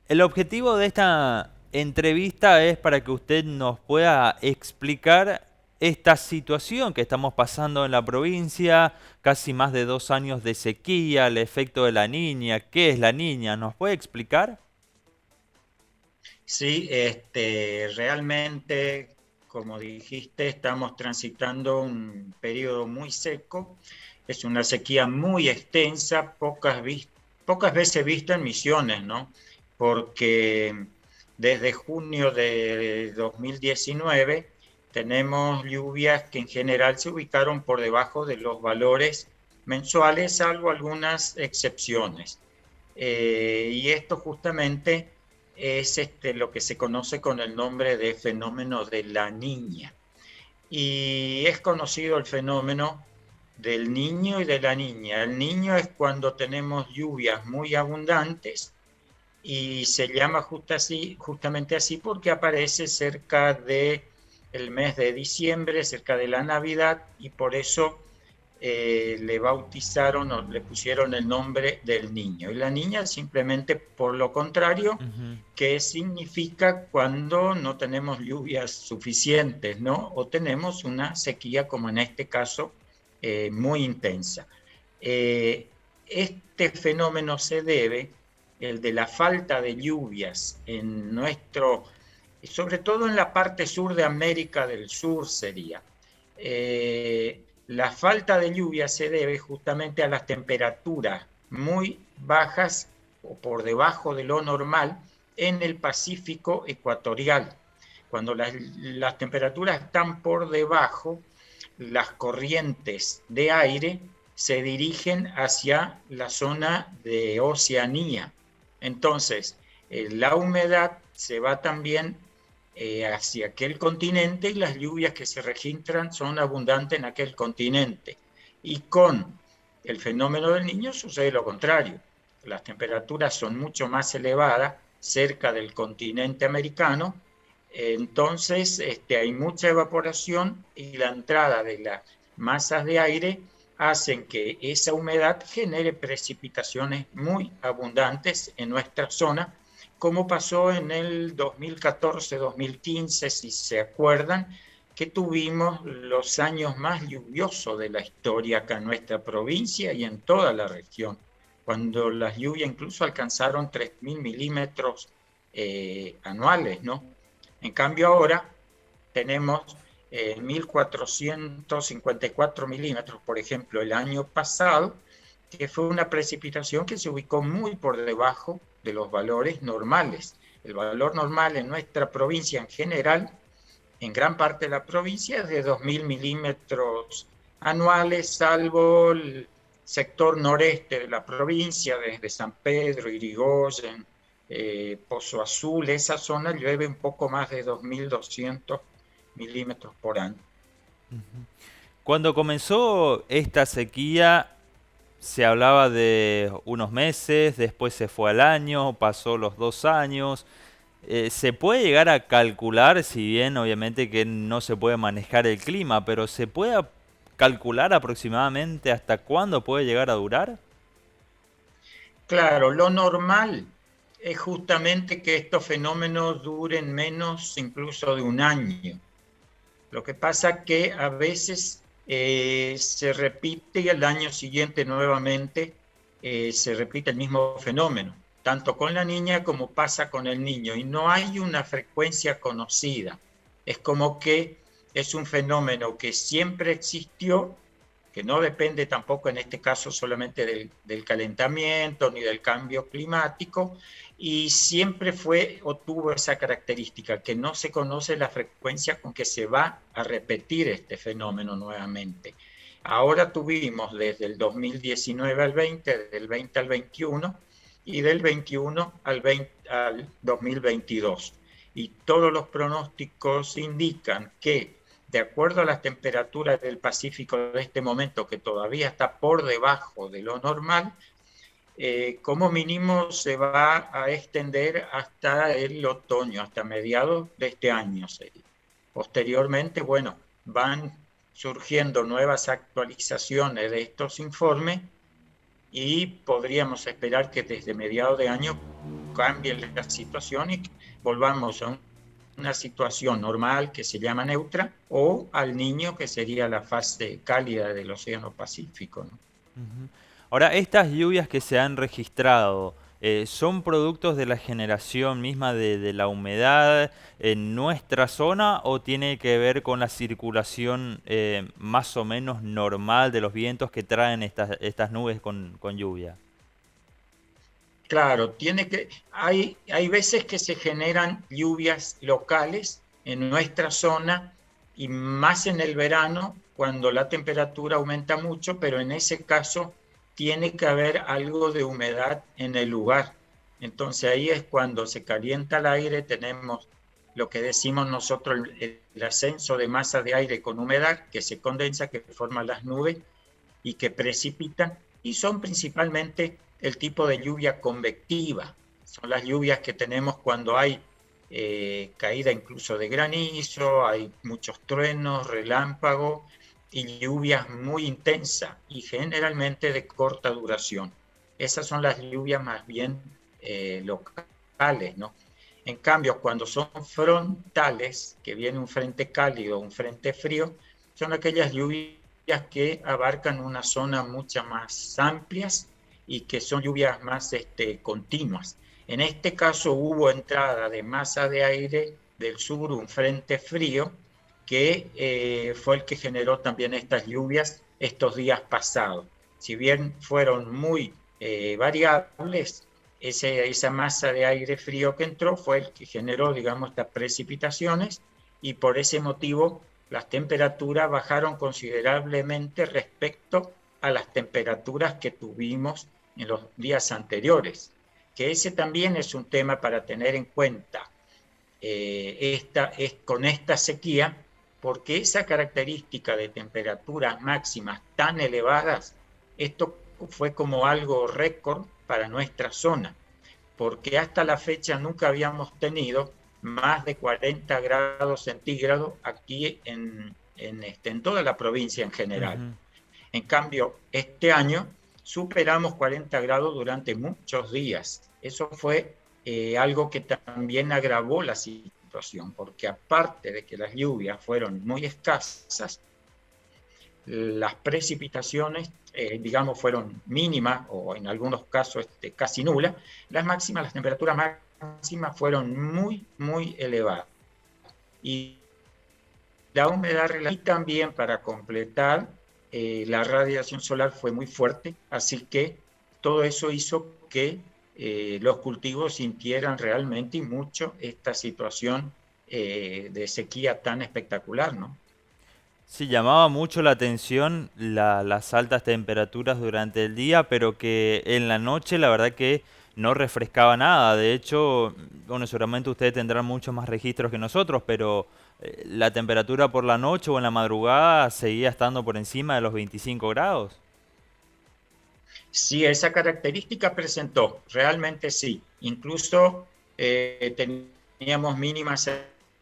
El objetivo de esta entrevista es para que usted nos pueda explicar esta situación que estamos pasando en la provincia, casi más de 2 años de sequía, el efecto de la niña, qué es la niña, ¿nos puede explicar? Sí, realmente, como dijiste, estamos transitando un periodo muy seco. Es una sequía muy extensa, pocas veces vista en Misiones, ¿no? Porque desde junio de 2019 tenemos lluvias que en general se ubicaron por debajo de los valores mensuales, salvo algunas excepciones. Y esto justamente es lo que se conoce con el nombre de fenómeno de la niña. Y es conocido el fenómeno del niño y de la niña. El niño es cuando tenemos lluvias muy abundantes y se llama justamente así porque aparece cerca de el mes de diciembre, cerca de la Navidad, y por eso le bautizaron o le pusieron el nombre del niño. Y la niña simplemente por lo contrario, Ujú. que significa cuando no tenemos lluvias suficientes, ¿no? O tenemos una sequía, como en este caso, muy intensa. Este fenómeno se debe, el de la falta de lluvias en sobre todo en la parte sur de América del Sur sería. La falta de lluvia se debe justamente a las temperaturas muy bajas o por debajo de lo normal en el Pacífico ecuatorial. Cuando las temperaturas están por debajo, las corrientes de aire se dirigen hacia la zona de Oceanía. Entonces, la humedad se va también hacia aquel continente y las lluvias que se registran son abundantes en aquel continente. Y con el fenómeno del niño sucede lo contrario. Las temperaturas son mucho más elevadas cerca del continente americano, entonces hay mucha evaporación y la entrada de las masas de aire hacen que esa humedad genere precipitaciones muy abundantes en nuestra zona, como pasó en el 2014-2015, si se acuerdan, que tuvimos los años más lluviosos de la historia acá en nuestra provincia y en toda la región, cuando las lluvias incluso alcanzaron 3.000 milímetros anuales, ¿no? En cambio ahora tenemos 1.454 milímetros, por ejemplo, el año pasado, que fue una precipitación que se ubicó muy por debajo de los valores normales. El valor normal en nuestra provincia en general, en gran parte de la provincia, es de 2.000 milímetros anuales, salvo el sector noreste de la provincia, desde San Pedro, Irigoyen, Pozo Azul, esa zona llueve un poco más de 2.200 milímetros por año. Cuando comenzó esta sequía, se hablaba de unos meses, después se fue al año, pasó los 2 años. Se puede llegar a calcular, si bien obviamente que no se puede manejar el clima, pero se puede calcular aproximadamente hasta cuándo puede llegar a durar. Claro, lo normal es justamente que estos fenómenos duren menos incluso de un año. Lo que pasa que a veces se repite y al año siguiente nuevamente se repite el mismo fenómeno, tanto con la niña como pasa con el niño, y no hay una frecuencia conocida. Es como que es un fenómeno que siempre existió, que no depende tampoco en este caso solamente del calentamiento ni del cambio climático, y siempre fue o tuvo esa característica, que no se conoce la frecuencia con que se va a repetir este fenómeno nuevamente. Ahora tuvimos desde el 2019 al 20, del 20 al 21 y del 21 al 2022. Y todos los pronósticos indican que, de acuerdo a las temperaturas del Pacífico de este momento, que todavía está por debajo de lo normal, como mínimo se va a extender hasta el otoño, hasta mediados de este año sería. Posteriormente, bueno, van surgiendo nuevas actualizaciones de estos informes y podríamos esperar que desde mediados de año cambie la situación y volvamos a una situación normal que se llama neutra, o al niño, que sería la fase cálida del Océano Pacífico, ¿no? Ujú. Ahora, estas lluvias que se han registrado, ¿son productos de la generación misma de la humedad en nuestra zona o tiene que ver con la circulación más o menos normal de los vientos que traen estas nubes con lluvia? Claro, hay veces que se generan lluvias locales en nuestra zona y más en el verano cuando la temperatura aumenta mucho, pero en ese caso tiene que haber algo de humedad en el lugar. Entonces ahí es cuando se calienta el aire, tenemos lo que decimos nosotros el ascenso de masa de aire con humedad que se condensa, que forma las nubes y que precipitan, y son principalmente el tipo de lluvia convectiva. Son las lluvias que tenemos cuando hay caída incluso de granizo, hay muchos truenos, relámpagos y lluvias muy intensas y generalmente de corta duración. Esas son las lluvias más bien locales, ¿no? En cambio, cuando son frontales, que viene un frente cálido, un frente frío, son aquellas lluvias que abarcan una zona mucho más amplias y que son lluvias más continuas. En este caso hubo entrada de masa de aire del sur, un frente frío, que fue el que generó también estas lluvias estos días pasados. Si bien fueron muy variables, esa masa de aire frío que entró fue el que generó, digamos, estas precipitaciones, y por ese motivo las temperaturas bajaron considerablemente respecto a las temperaturas que tuvimos en los días anteriores, que ese también es un tema para tener en cuenta con esta sequía, porque esa característica de temperaturas máximas tan elevadas, esto fue como algo récord para nuestra zona, porque hasta la fecha nunca habíamos tenido más de 40 grados centígrados aquí en toda la provincia en general. Ujú. En cambio, este año superamos 40 grados durante muchos días. Eso fue algo que también agravó la situación, porque aparte de que las lluvias fueron muy escasas, las precipitaciones, digamos, fueron mínimas o en algunos casos casi nulas. Las temperaturas máximas fueron muy, muy elevadas. Y la humedad relativa, y también para completar, la radiación solar fue muy fuerte, así que todo eso hizo que los cultivos sintieran realmente y mucho esta situación de sequía tan espectacular, ¿no? Sí, llamaba mucho la atención las altas temperaturas durante el día, pero que en la noche la verdad que no refrescaba nada. De hecho, bueno, seguramente ustedes tendrán muchos más registros que nosotros, pero la temperatura por la noche o en la madrugada seguía estando por encima de los 25 grados. Sí, esa característica presentó, realmente sí. Incluso teníamos mínimas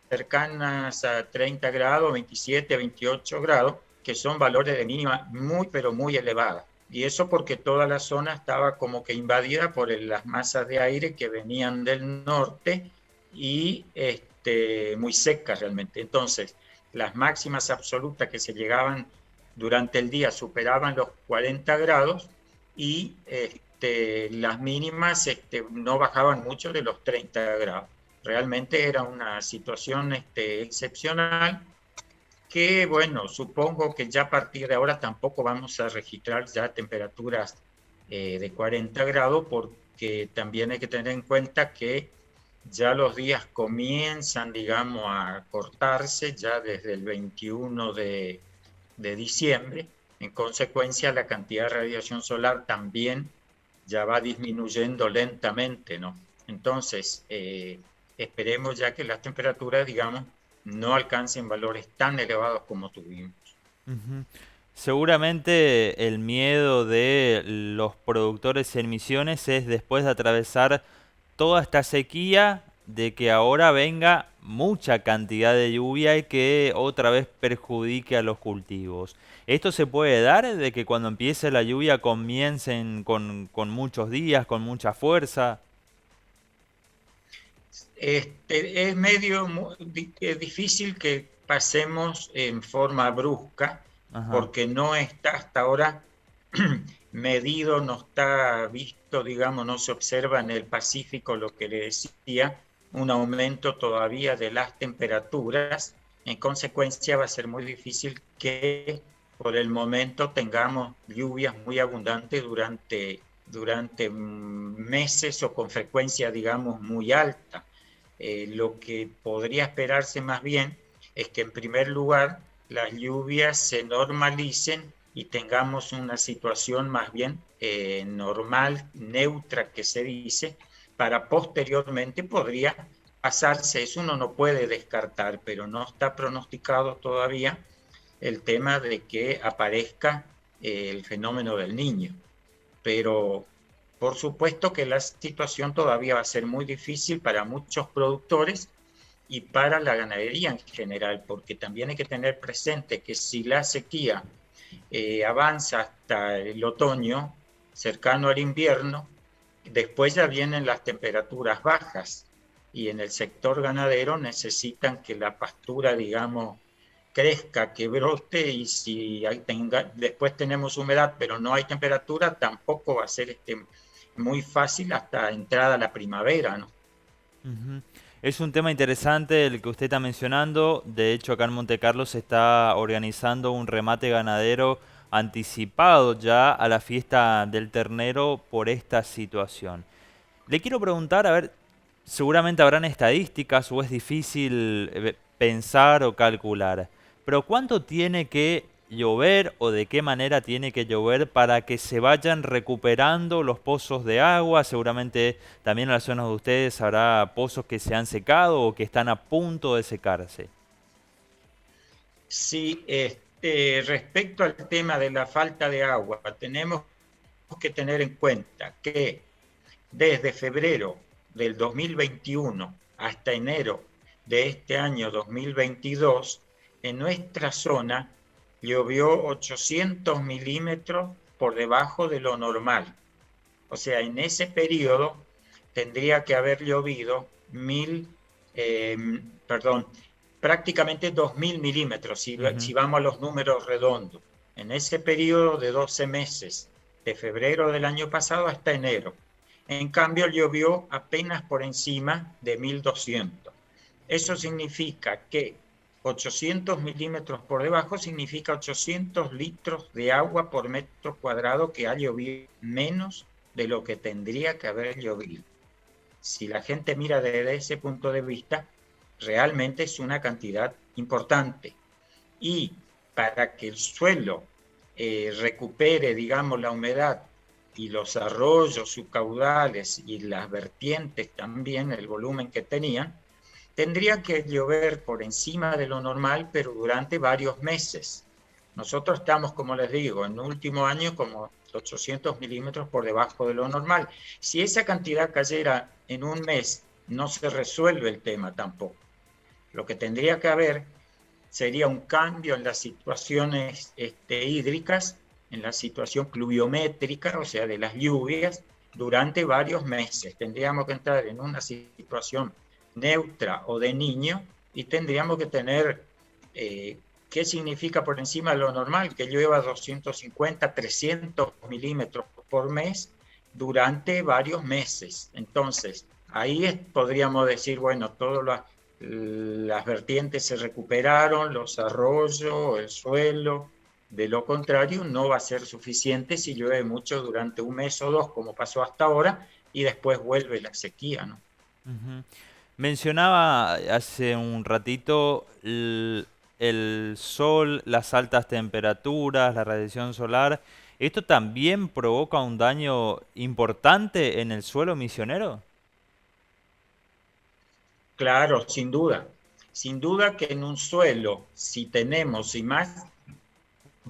cercanas a 30 grados, 27, 28 grados, que son valores de mínima muy, pero muy elevadas. Y eso porque toda la zona estaba como que invadida por las masas de aire que venían del norte y muy secas realmente. Entonces, las máximas absolutas que se llegaban durante el día superaban los 40 grados, y las mínimas no bajaban mucho de los 30 grados. Realmente era una situación excepcional que, bueno, supongo que ya a partir de ahora tampoco vamos a registrar ya temperaturas de 40 grados, porque también hay que tener en cuenta que ya los días comienzan, digamos, a cortarse ya desde el 21 de diciembre. En consecuencia, la cantidad de radiación solar también ya va disminuyendo lentamente, ¿no? Entonces, esperemos ya que las temperaturas, digamos, no alcancen valores tan elevados como tuvimos. Ujú. Seguramente el miedo de los productores en Misiones es después de atravesar toda esta sequía, de que ahora venga mucha cantidad de lluvia y que otra vez perjudique a los cultivos. ¿Esto se puede dar de que cuando empiece la lluvia comiencen con muchos días, con mucha fuerza? Es medio es difícil que pasemos en forma brusca, Ajá. porque no está hasta ahora medido, no está visto, digamos, no se observa en el Pacífico lo que le decía, un aumento todavía de las temperaturas. En consecuencia, va a ser muy difícil que por el momento tengamos lluvias muy abundantes durante meses o con frecuencia, digamos, muy alta. Lo que podría esperarse más bien es que en primer lugar las lluvias se normalicen y tengamos una situación más bien normal, neutra que se dice, para posteriormente podría pasarse, eso uno no puede descartar, pero no está pronosticado todavía el tema de que aparezca el fenómeno del niño. Pero por supuesto que la situación todavía va a ser muy difícil para muchos productores y para la ganadería en general, porque también hay que tener presente que si la sequía avanza hasta el otoño, cercano al invierno, después ya vienen las temperaturas bajas y en el sector ganadero necesitan que la pastura, digamos, crezca, que brote y si después tenemos humedad pero no hay temperatura, tampoco va a ser muy fácil hasta entrada la primavera, ¿no? Ujú. Es un tema interesante el que usted está mencionando. De hecho, acá en Monte Carlo se está organizando un remate ganadero anticipado ya a la fiesta del ternero por esta situación. Le quiero preguntar, a ver, seguramente habrán estadísticas o es difícil pensar o calcular, pero ¿cuánto tiene que llover o de qué manera tiene que llover para que se vayan recuperando los pozos de agua? Seguramente también en las zonas de ustedes habrá pozos que se han secado o que están a punto de secarse. Sí, respecto al tema de la falta de agua, tenemos que tener en cuenta que desde febrero del 2021 hasta enero de este año 2022, en nuestra zona llovió 800 milímetros por debajo de lo normal. O sea, en ese periodo tendría que haber llovido eh, perdón, prácticamente 2.000 milímetros, Ujú. si vamos a los números redondos. En ese periodo de 12 meses, de febrero del año pasado hasta enero. En cambio, llovió apenas por encima de 1.200. Eso significa que 800 milímetros por debajo significa 800 litros de agua por metro cuadrado que ha llovido menos de lo que tendría que haber llovido. Si la gente mira desde ese punto de vista, realmente es una cantidad importante. Y para que el suelo recupere, digamos, la humedad y los arroyos, sus caudales y las vertientes también, el volumen que tenían, tendría que llover por encima de lo normal, pero durante varios meses. Nosotros estamos, como les digo, en el último año como 800 milímetros por debajo de lo normal. Si esa cantidad cayera en un mes, no se resuelve el tema tampoco. Lo que tendría que haber sería un cambio en las situaciones hídricas, en la situación pluviométrica, o sea, de las lluvias, durante varios meses. Tendríamos que entrar en una situación neutra o de niño y tendríamos que tener, ¿qué significa por encima de lo normal? Que llueva 250, 300 milímetros por mes durante varios meses. Entonces, ahí podríamos decir, bueno, las vertientes se recuperaron, los arroyos, el suelo. De lo contrario, no va a ser suficiente si llueve mucho durante un mes o dos, como pasó hasta ahora, y después vuelve la sequía, ¿no? Ujú. Mencionaba hace un ratito el sol, las altas temperaturas, la radiación solar. ¿Esto también provoca un daño importante en el suelo misionero? Claro, sin duda. Sin duda que en un suelo, si tenemos, y más,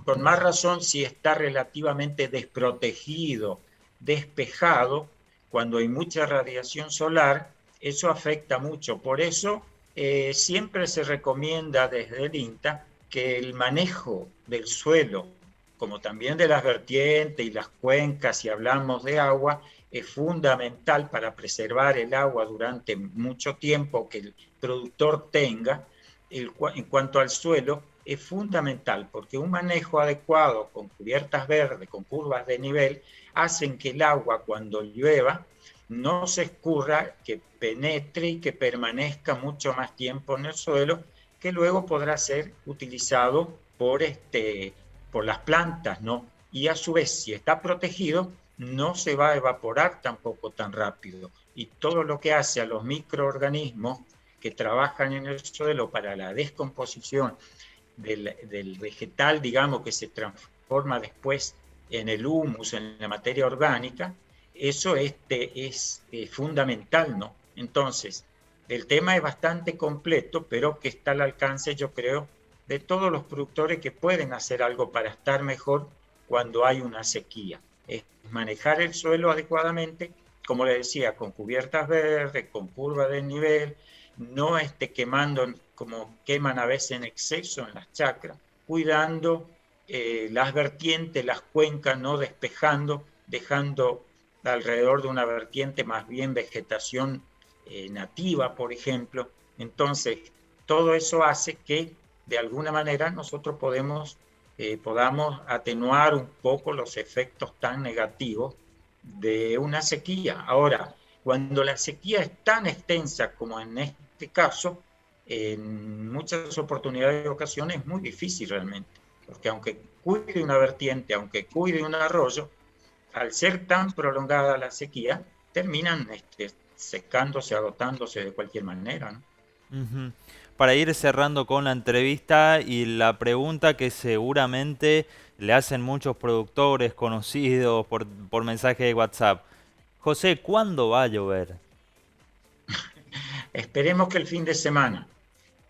con más razón si está relativamente desprotegido, despejado, cuando hay mucha radiación solar, eso afecta mucho. Por eso siempre se recomienda desde el INTA que el manejo del suelo, como también de las vertientes y las cuencas, si hablamos de agua, es fundamental para preservar el agua durante mucho tiempo que el productor tenga. En cuanto al suelo, es fundamental porque un manejo adecuado con cubiertas verdes, con curvas de nivel, hacen que el agua cuando llueva no se escurra, que penetre y que permanezca mucho más tiempo en el suelo, que luego podrá ser utilizado por las plantas, ¿no? Y a su vez, si está protegido, no se va a evaporar tampoco tan rápido. Y todo lo que hace a los microorganismos que trabajan en el suelo para la descomposición del vegetal, digamos, que se transforma después en el humus, en la materia orgánica, eso es fundamental, ¿no? Entonces, el tema es bastante completo, pero que está al alcance, yo creo, de todos los productores que pueden hacer algo para estar mejor cuando hay una sequía. Es manejar el suelo adecuadamente, como le decía, con cubiertas verdes, con curva de nivel, no quemando como queman a veces en exceso en las chacras, cuidando las vertientes, las cuencas, no despejando, dejando alrededor de una vertiente más bien vegetación nativa, por ejemplo. Entonces, todo eso hace que de alguna manera nosotros podamos atenuar un poco los efectos tan negativos de una sequía. Ahora, cuando la sequía es tan extensa como en este caso, en muchas oportunidades y ocasiones es muy difícil realmente, porque aunque cuide una vertiente, aunque cuide un arroyo, al ser tan prolongada la sequía, terminan secándose, agotándose de cualquier manera, ¿no? Ujú. Para ir cerrando con la entrevista y la pregunta que seguramente le hacen muchos productores conocidos por mensaje de WhatsApp. José, ¿cuándo va a llover? Esperemos que el fin de semana.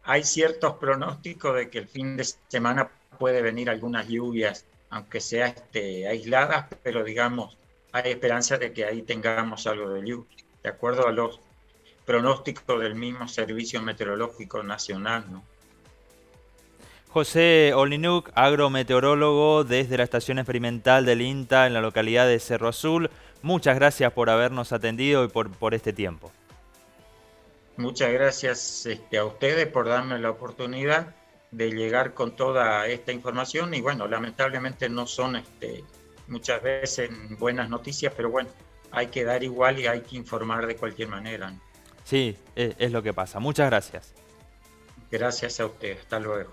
Hay ciertos pronósticos de que el fin de semana puede venir algunas lluvias, aunque sea aisladas, pero digamos, hay esperanza de que ahí tengamos algo de lluvia, de acuerdo a los pronósticos del mismo Servicio Meteorológico Nacional, ¿no? José Olinuk, agrometeorólogo desde la estación experimental del INTA en la localidad de Cerro Azul. Muchas gracias por habernos atendido y por este tiempo. Muchas gracias a ustedes por darme la oportunidad de llegar con toda esta información y bueno, lamentablemente no son muchas veces buenas noticias, pero bueno, hay que dar igual y hay que informar de cualquier manera, ¿no? Sí, es lo que pasa. Muchas gracias. Gracias a ustedes, hasta luego.